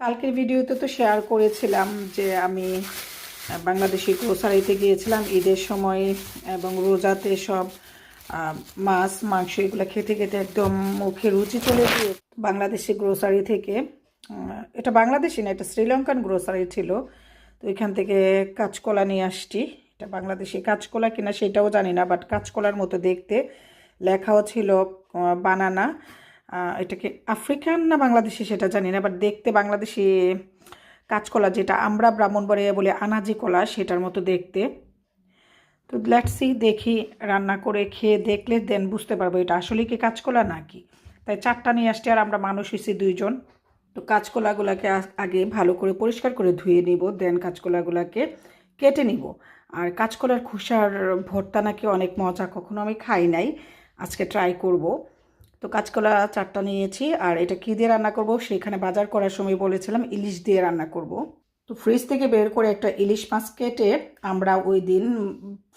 কালকের ভিডিওতে তো শেয়ার করেছিলাম যে আমি বাংলাদেশি গ্রোসারিতে গিয়েছিলাম ঈদের সময় এবং রোজাতে সব মাছ মাংস এগুলো খেতে খেতে একদম মুখে রুচি চলে গিয়ে বাংলাদেশি গ্রোসারি থেকে এটা বাংলাদেশি না, এটা শ্রীলঙ্কান গ্রোসারি ছিল। তো এখান থেকে কাঁচকলা নিয়ে আসছি। এটা বাংলাদেশি কাঁচকলা কিনা সেটাও জানি না, বাট কাঁচকলার মতো দেখতে, লেখাও ছিল বানানা। এটাকে আফ্রিকান না বাংলাদেশি সেটা জানি না, বাট দেখতে বাংলাদেশি কাঁচকলা, যেটা আমরা ব্রাহ্মণবাড়িয়া বলে আনাজি কলা, সেটার মতো দেখতে। তো লেটস সি, দেখি রান্না করে খেয়ে দেখলে দেন বুঝতে পারবো এটা আসলে কি কাঁচকলা নাকি। তাই 4টা নিয়ে আসছি, আর আমরা মানুষ হয়েছি 2জন। তো কাঁচকলাগুলোকে আগে ভালো করে পরিষ্কার করে ধুয়ে নিব, দেন কাঁচকলাগুলোকে কেটে নিব। আর কাঁচকলার খোসার ভর্তা নাকি অনেক মজা, কখনো আমি খাই নাই, আজকে ট্রাই করব। তো কাঁচকলা 4টা নিয়েছি। আর এটা কী দিয়ে রান্না করব, সেখানে বাজার করার সময় বলেছিলাম ইলিশ দিয়ে রান্না করব। তো ফ্রিজ থেকে বের করে একটা ইলিশ মাছ কেটে আমরা ওই দিন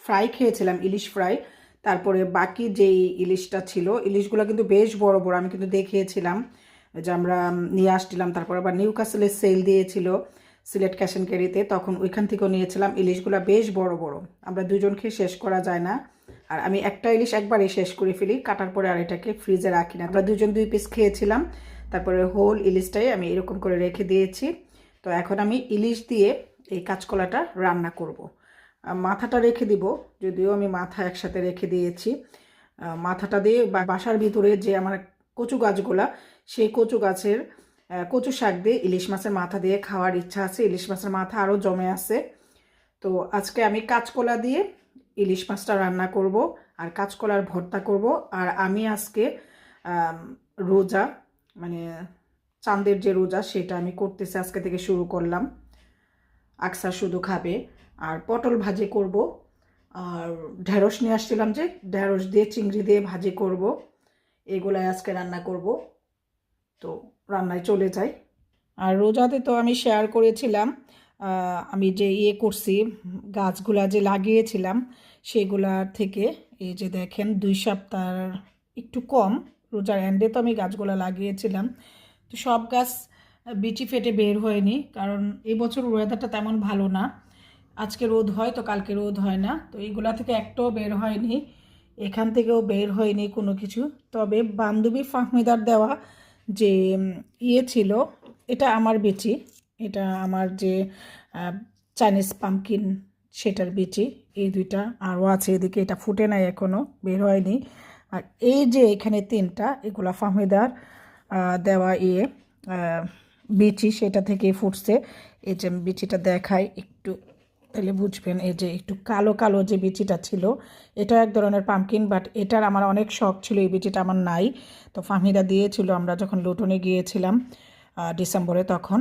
ফ্রাই খেয়েছিলাম, ইলিশ ফ্রাই। তারপরে বাকি যেই ইলিশটা ছিল, ইলিশগুলো কিন্তু বেশ বড় বড়, আমি কিন্তু দেখিয়েছিলাম যে আমরা নিয়ে আসছিলাম। তারপর আবার নিউ কাসেলের সেল দিয়েছিল সিলেট ক্যাশ অ্যান্ড ক্যারিতে, তখন ওইখান থেকেও নিয়েছিলাম। ইলিশগুলো বেশ বড় বড়, আমরা 2জন খেয়ে শেষ করা যায় না। আর আমি একটা ইলিশ একবারই শেষ করে ফেলি, কাটার পরে আর এটাকে ফ্রিজে রাখি না। আমরা 2জন 2 পিস খেয়েছিলাম। তারপরে হোল ইলিশটাই আমি এরকম করে রেখে দিয়েছি। তো এখন আমি ইলিশ দিয়ে এই কাঁচকলাটা রান্না করব। মাথাটা রেখে দিব, যদিও আমি মাথা একসাথে রেখে দিয়েছি। মাথাটা দিয়ে বাসার ভিতরে যে আমার কচু গাছগুলা, সেই কচু গাছের কচু শাক দিয়ে ইলিশ মাছের মাথা দিয়ে খাওয়ার ইচ্ছা আছে। ইলিশ মাছের মাথা আরও জমে আছে। তো আজকে আমি কাঁচকলা দিয়ে ইলিশ মাছটা রান্না করব আর কাঁচকলার ভর্তা করব। আর আমি আজকে রোজা, মানে চাঁদের যে রোজা, সেটা আমি করতেছি, আজকে থেকে শুরু করলাম। আকসা শুধু খাবে। আর পটল ভাজি করব। আর ঢেঁড়স নিয়ে আসছিলাম, যে ঢেঁড়স দিয়ে চিংড়ি দিয়ে ভাজি করব। এগুলাই আজকে রান্না করব। তো রান্নায় চলে যাই। আর রোজাতে তো আমি শেয়ার করেছিলাম আমি যে করছি, গাছগুলা যে লাগিয়েছিলাম সেগুলার থেকে, এই যে দেখেন 2 সপ্তাহ একটু কম, রোজার এন্ডে তো আমি গাছগুলা লাগিয়েছিলাম। তো সব গাছ বিচি ফেটে বের হয়নি, কারণ এই বছর ওয়েদারটা তেমন ভালো না। আজকে রোদ হয় তো কালকে রোদ হয় না, তো এইগুলা থেকে একটাও বের হয়নি, এখান থেকেও বের হয়নি কোনো কিছু। তবে বান্ধবী ফাহমিদার দেওয়া যে ছিল, এটা আমার বিচি, এটা আমার যে চাইনিজ পামকিন সেটার বিচি। এই 2টা আরও আছে এদিকে, এটা ফুটে নাই এখনও, বের হয়নি। আর এই যে এখানে 3টা, এগুলা ফাহমিদার দেওয়া বিচি, সেটা থেকে ফুটছে। এই যে বিচিটা দেখাই একটু, তাহলে বুঝবেন। এই যে একটু কালো কালো যে বিচিটা ছিল, এটা এক ধরনের পামকিন, বাট এটার আমার অনেক শখ ছিল, এই বিচিটা আমার নাই। তো ফাহমিদা দিয়েছিল আমরা যখন লুটনে গিয়েছিলাম ডিসেম্বরে, তখন।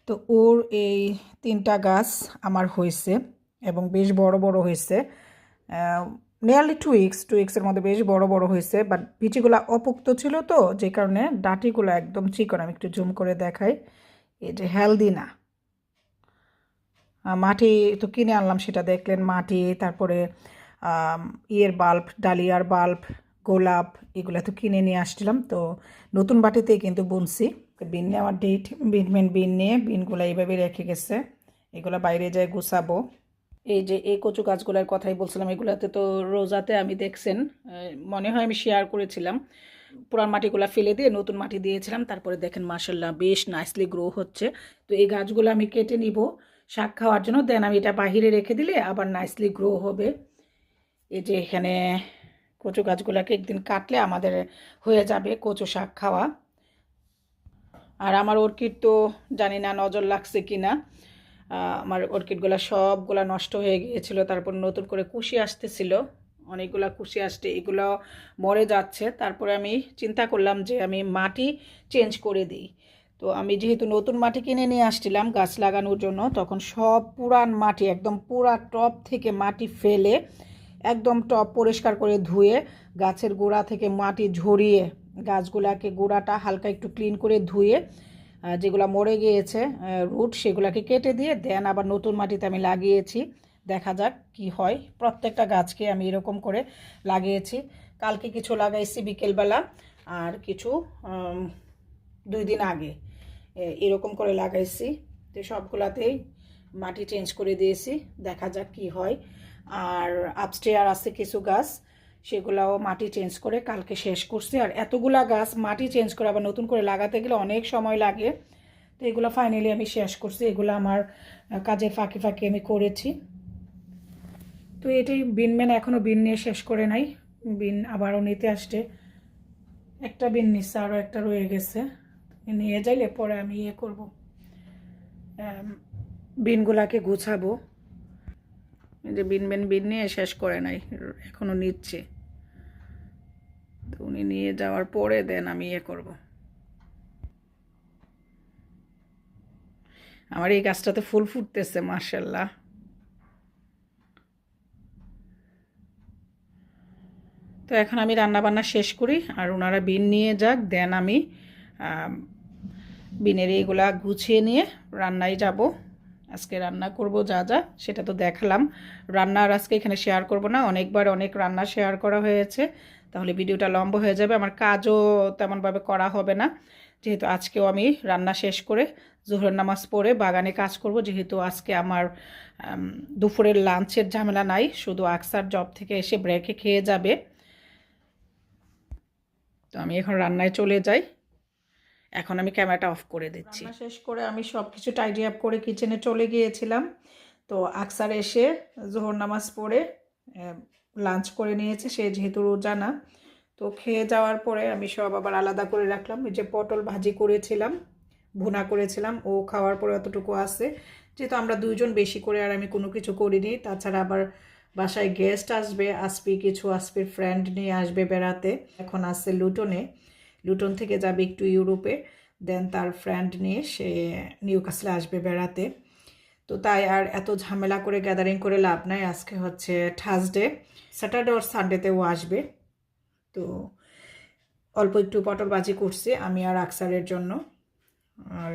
তো ওর এই 3টা গাছ আমার হয়েছে এবং বেশ বড় বড় হয়েছে। নিয়ারলি 2 উইক্সের মধ্যে বেশ বড় বড় হয়েছে, বাট বিচিগুলো অপুক্ত ছিল, তো যে কারণে ডাঁটিগুলো একদম চিকন। আমি একটু জুম করে দেখাই, এই যে হেলদি না। মাটি তো কিনে আনলাম, সেটা দেখলেন, মাটি, তারপরে বাল্ব, ডালিয়ার বাল্ব, গোলাপ, এগুলো তো কিনে নিয়ে আসছিলাম। তো নতুন বাটিতেই কিন্তু বুনছি। বিন নেওয়ার ডেট, বিন নিয়ে বিনগুলো এইভাবে রেখে গেছে, এগুলো বাইরে যায় গুছাবো। এই যে এই কচু গাছগুলোর কথাই বলছিলাম, এগুলাতে তো রোজাতে আমি দেখছেন, মনে হয় আমি শেয়ার করেছিলাম, পুরান মাটিগুলো ফেলে দিয়ে নতুন মাটি দিয়েছিলাম। তারপরে দেখেন মাশাল্লাহ বেশ নাইসলি গ্রো হচ্ছে। তো এই গাছগুলো আমি কেটে নিব শাক খাওয়ার জন্য, দেন আমি এটা বাহিরে রেখে দিলে আবার নাইসলি গ্রো হবে। এই যে এখানে কচু গাছগুলোকে একদিন কাটলে আমাদের হয়ে যাবে কচু শাক খাওয়া। আর আমার অর্কিড তো জানি না নজর লাগছে কি না, আমার অর্কিডগুলো সবগুলা নষ্ট হয়ে গিয়েছিল। তারপর নতুন করে কুশি আসতেছিল, অনেকগুলা কুশি আসতে এগুলো মরে যাচ্ছে। তারপরে আমি চিন্তা করলাম যে আমি মাটি চেঞ্জ করে দিই। তো আমি যেহেতু নতুন মাটি কিনে নিয়ে আসছিলাম গাছ লাগানোর জন্য, তখন সব পুরান মাটি, একদম পুরা টপ থেকে মাটি ফেলে, একদম টপ পরিষ্কার করে ধুয়ে, গাছের গোড়া থেকে মাটি ঝরিয়ে, গাছগুলাকে গোড়াটা হালকা একটু ক্লিন করে ধুয়ে, যেগুলো মরে গিয়েছে রুট, সেগুলোকে কেটে দিয়ে দেন আবার নতুন মাটিতে আমি লাগিয়েছি। দেখা যাক কি হয়। প্রত্যেকটা গাছকে আমি এরকম করে লাগিয়েছি। কালকে কিছু লাগাইছি বিকেলবেলা, আর কিছু 2 দিন আগে। এরকম করে লাগাইছি। তো সবগুলাতেই মাটি চেঞ্জ করে দিয়েছি, দেখা যাক কি হয়। আর আপস্টেয়ার আছে কিছু গাছ, সেগুলাও মাটি চেঞ্জ করে কালকে শেষ করছি। আর এতগুলা গাছ মাটি চেঞ্জ করে আবার নতুন করে লাগাতে গেলে অনেক সময় লাগে। তো এগুলো ফাইনালি আমি শেষ করছি, এগুলো আমার কাজের ফাঁকে ফাঁকে আমি করেছি। তো এটাই বিনম্যান এখনও বিন নিয়ে শেষ করে নাই, বিন আবারও নিতে আসছে। একটা বিন নিচ্ছে, আরও একটা রয়ে গেছে, নিয়ে যাইলে পরে আমি করব, বিনগুলাকে গুছাবো। যে বিন নিয়ে শেষ করে নাই, এখনও নিচ্ছে। তো উনি নিয়ে যাওয়ার পরে দেন আমি করব। আমার এই গাছটাতে ফুল ফুটতেছে মাশাআল্লাহ। তো এখন আমি রান্না বান্না শেষ করি, আর ওনারা বিন নিয়ে যাক, দেন আমি বিনের এইগুলা গুছিয়ে নিয়ে রান্নায় যাব। আজকে রান্না করব যা যা সেটা তো দেখালাম। রান্না আর আজকে এখানে শেয়ার করব না, অনেকবার অনেক রান্না শেয়ার করা হয়েছে, তাহলে ভিডিওটা লম্বা হয়ে যাবে, আমার কাজও তেমনভাবে করা হবে না। যেহেতু আজকেও আমি রান্না শেষ করে জোহরের নামাজ পড়ে বাগানে কাজ করব, যেহেতু আজকে আমার দুপুরের লাঞ্চের ঝামেলা নাই, শুধু আকসার জব থেকে এসে ব্রেকে খেয়ে যাবে। তো আমি এখন রান্নায় চলে যাই। এখন আমি ক্যামেরাটা অফ করে দিচ্ছি। রান্না শেষ করে আমি সব কিছু টাইডি আপ করে কিচেনে চলে গিয়েছিলাম। তো আকসার এসে জোহর নামাজ পড়ে লাঞ্চ করে নিয়েছে, সে যেহেতু রোজা না। তো খেয়ে যাওয়ার পরে আমি সব আবার আলাদা করে রাখলাম। ওই যে পটল ভাজি করেছিলাম, ভুনা করেছিলাম, ও খাওয়ার পরে অতটুকু আছে। যেহেতু আমরা দুইজন, বেশি করে আর আমি কোনো কিছু করিনি। তাছাড়া আবার বাসায় গেস্ট আসবে, আসপির ফ্রেন্ড নিয়ে আসবে বেড়াতে। এখন আসছে লুটনে, লুটন থেকে যাবে একটু ইউরোপে, দেন তার ফ্রেন্ড নিয়ে সে নিউকাসলে আসবে বেড়াতে। তো তাই আর এত ঝামেলা করে গ্যাদারিং করে লাভ নাই। আজকে হচ্ছে থার্সডে, স্যাটারডে আর সানডেতেও আসবে। তো অল্প একটু পটল ভাজি করছি আমি আর আকসারের জন্য। আর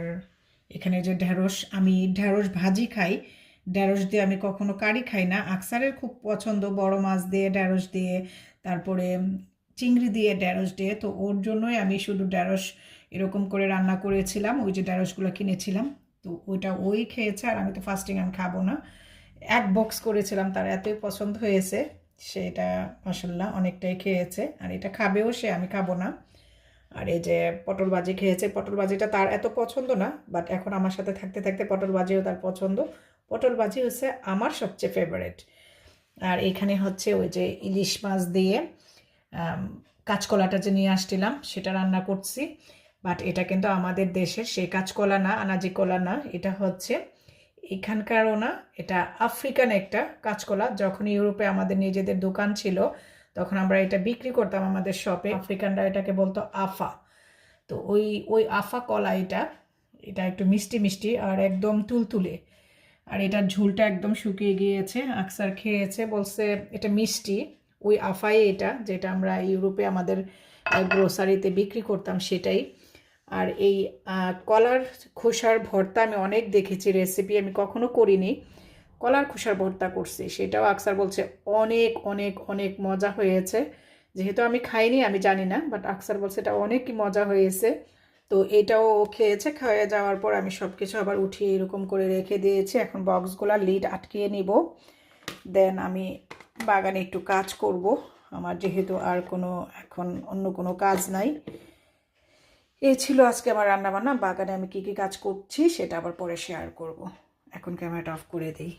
এখানে যে ঢেঁড়স, আমি ঢেঁড়স ভাজি খাই, ঢেঁড়স দিয়ে আমি কখনো কারি খাই না। আকসারের খুব পছন্দ বড় মাছ দিয়ে ঢেঁড়স দিয়ে, তারপরে চিংড়ি দিয়ে ঢেঁড়স দিয়ে। তো ওর জন্যই আমি শুধু ঢেঁড়স এরকম করে রান্না করেছিলাম, ওই যে ঢেঁড়সগুলো কিনেছিলাম। তো ওইটা ওই খেয়েছে, আর আমি তো ফাস্টিং আমি খাবো না। এক বক্স করেছিলাম, তার এতই পছন্দ হয়েছে, সেটা মাশাআল্লাহ অনেকটাই খেয়েছে। আর এটা খাবেও সে, আমি খাবো না। আর এই যে পটল ভাজি খেয়েছে, পটল ভাজিটা তার এত পছন্দ না, বাট এখন আমার সাথে থাকতে থাকতে পটল ভাজিও তার পছন্দ। পটল ভাজি হচ্ছে আমার সবচেয়ে ফেভারিট। আর এখানে হচ্ছে ওই যে ইলিশ মাছ দিয়ে কাঁচকলাটা যে নিয়ে আসছিলাম সেটা রান্না করছি। বাট এটা কিন্তু আমাদের দেশের সেই কাঁচকলা না, আনাজি কলা না, এটা হচ্ছে এখানকারও না, এটা আফ্রিকান একটা কাঁচকলা। যখন ইউরোপে আমাদের নিজেদের দোকান ছিল তখন আমরা এটা বিক্রি করতাম আমাদের শপে, আফ্রিকানরা এটাকে বলতো আফা। তো ওই ওই আফা কলা, এটা এটা একটু মিষ্টি মিষ্টি আর একদম তুলতুলে। আর এটার ঝোলটা একদম শুকিয়ে গিয়েছে, আকসার খেয়েছে, বলছে এটা মিষ্টি। ওই আফাই এটা, যেটা আমরা ইউরোপে আমাদের গ্রোসারিতে বিক্রি করতাম সেটাই। আর এই কলার খোসার ভর্তা আমি অনেক দেখেছি রেসিপি, আমি কখনো করিনি। কলার খোসার ভর্তা করছি, সেটাও আকসার বলছে অনেক অনেক অনেক মজা হয়েছে। যেহেতু আমি খাইনি আমি জানি না, বাট আকসার বলছে এটা অনেক মজা হয়েছে। তো এটাও ও খেয়েছে, খাওয়া যাওয়ার পর আমি সব কিছু আবার উঠিয়ে এরকম করে রেখে দিয়েছি। এখন বক্সগুলা লিড আটকিয়ে নিব, দেন আমি বাগানে একটু কাজ করব। আমার যেহেতু আর কোনো এখন অন্য কোনো কাজ নাই। এই ছিল আজকে আমার রান্নাবান্না। বাগানে আমি কী কী কাজ করছি সেটা আবার পরে শেয়ার করব। এখন ক্যামেরাটা অফ করে দিই।